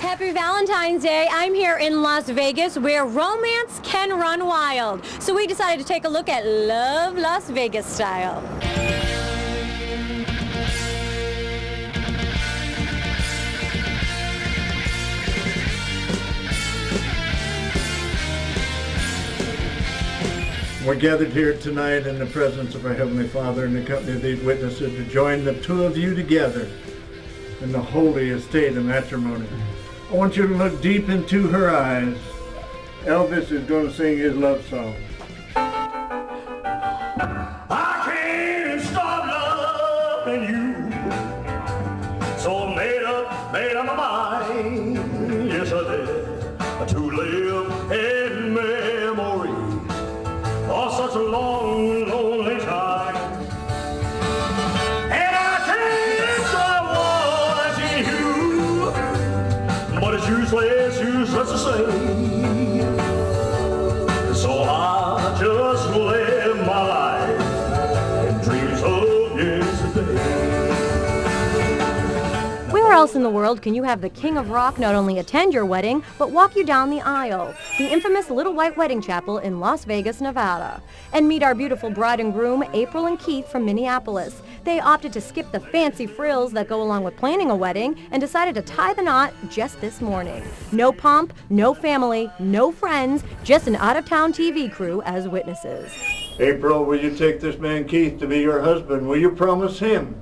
Happy Valentine's Day. I'm here in Las Vegas where romance can run wild. So we decided to take a look at Love Las Vegas style. We're gathered here tonight in the presence of our Heavenly Father and the company of these witnesses to join the two of you together in the holy estate of matrimony. I want you to look deep into her eyes. Elvis is going to sing his love song. I can't stop loving you, so I made up my mind, yes I did, to live in memory for such a long, lonely time. And I can't stop wanting you, but it's useless to say. So I just live my life in dreams of yesterday. Where else in the world can you have the King of Rock not only attend your wedding, but walk you down the aisle? The infamous Little White Wedding Chapel in Las Vegas, Nevada. And meet our beautiful bride and groom, April and Keith from Minneapolis. They opted to skip the fancy frills that go along with planning a wedding and decided to tie the knot just this morning. No pomp, no family, no friends, just an out-of-town TV crew as witnesses. April, will you take this man Keith to be your husband? Will you promise him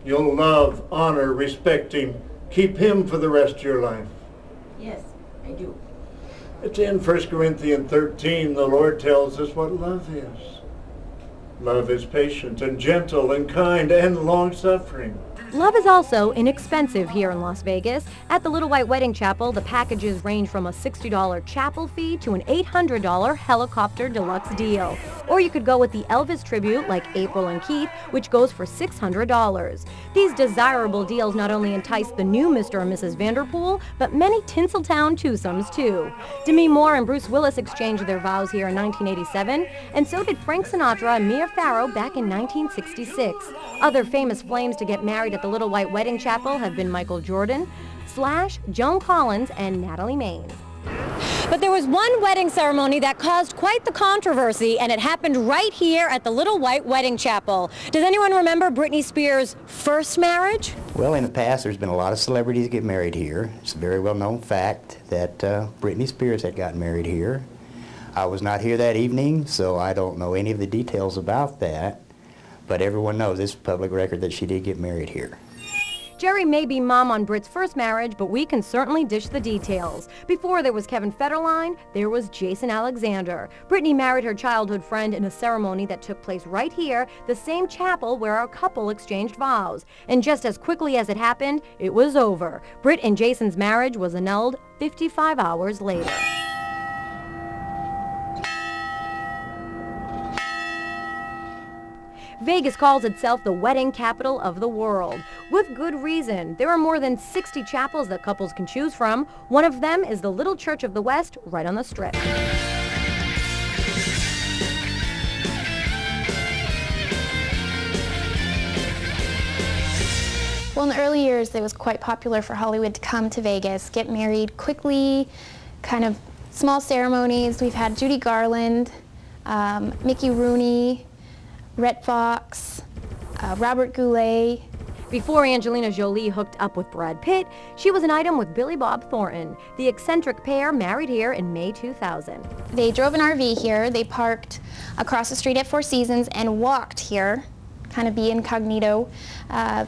you'll love, honor, respect him, keep him for the rest of your life? Yes, I do. It's in 1 Corinthians 13, the Lord tells us what love is. Love is patient and gentle and kind and long-suffering. Love is also inexpensive here in Las Vegas. At the Little White Wedding Chapel, the packages range from a $60 chapel fee to an $800 helicopter deluxe deal. Or you could go with the Elvis tribute like April and Keith, which goes for $600. These desirable deals not only entice the new Mr. and Mrs. Vanderpool, but many Tinseltown twosomes too. Demi Moore and Bruce Willis exchanged their vows here in 1987, and so did Frank Sinatra and Mia Farrow back in 1966. Other famous flames to get married at the Little White Wedding Chapel have been Michael Jordan, Slash, Joan Collins, and Natalie Maines. But there was one wedding ceremony that caused quite the controversy, and it happened right here at the Little White Wedding Chapel. Does anyone remember Britney Spears' first marriage? Well, in the past, there's been a lot of celebrities that get married here. It's a very well-known fact that Britney Spears had gotten married here. I was not here that evening, so I don't know any of the details about that. But everyone knows it's public record that she did get married here. Jerry may be mom on Brit's first marriage, but we can certainly dish the details. Before there was Kevin Federline, there was Jason Alexander. Britney married her childhood friend in a ceremony that took place right here, the same chapel where our couple exchanged vows. And just as quickly as it happened, it was over. Brit and Jason's marriage was annulled 55 hours later. Vegas calls itself the wedding capital of the world. With good reason. There are more than 60 chapels that couples can choose from. One of them is the Little Church of the West right on the Strip. Well, in the early years, it was quite popular for Hollywood to come to Vegas, get married quickly, kind of small ceremonies. We've had Judy Garland, Mickey Rooney, Rhett Fox, Robert Goulet. Before Angelina Jolie hooked up with Brad Pitt, she was an item with Billy Bob Thornton. The eccentric pair married here in May 2000. They drove an RV here. They parked across the street at Four Seasons and walked here, kind of be incognito.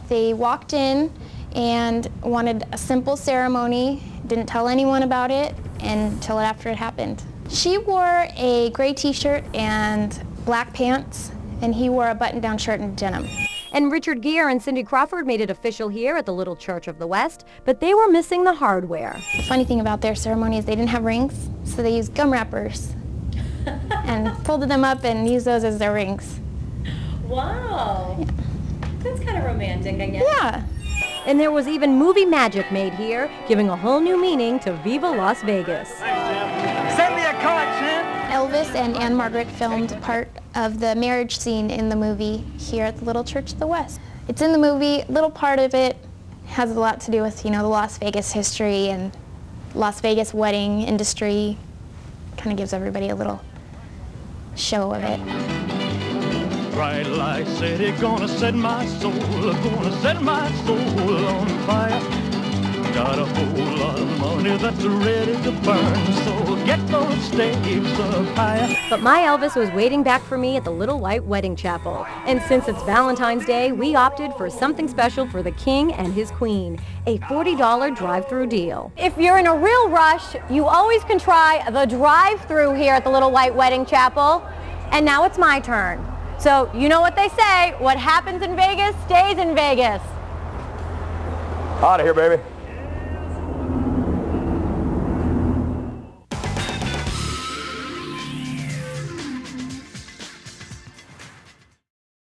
They walked in and wanted a simple ceremony, didn't tell anyone about it until after it happened. She wore a gray t-shirt and black pants, and he wore a button-down shirt and denim. And Richard Gere and Cindy Crawford made it official here at the Little Church of the West, but they were missing the hardware. The funny thing about their ceremony is they didn't have rings, so they used gum wrappers and folded them up and used those as their rings. Wow. Yeah. That's kind of romantic, I guess. Yeah. And there was even movie magic made here, giving a whole new meaning to Viva Las Vegas. Send me a card, Sam. Elvis and Anne Margaret filmed part of the marriage scene in the movie here at the Little Church of the West. It's in the movie. Little part of it has a lot to do with, you know, the Las Vegas history and Las Vegas wedding industry. Kind of gives everybody a little show of it. Bright light city, gonna set my soul on fire. Got a whole lot of money that's ready to burn, so get those stakes up higher. But my Elvis was waiting back for me at the Little White Wedding Chapel. And since it's Valentine's Day, we opted for something special for the king and his queen, a $40 drive-through deal. If you're in a real rush, you always can try the drive-through here at the Little White Wedding Chapel. And now it's my turn. So you know what they say, what happens in Vegas stays in Vegas. Out of here, baby.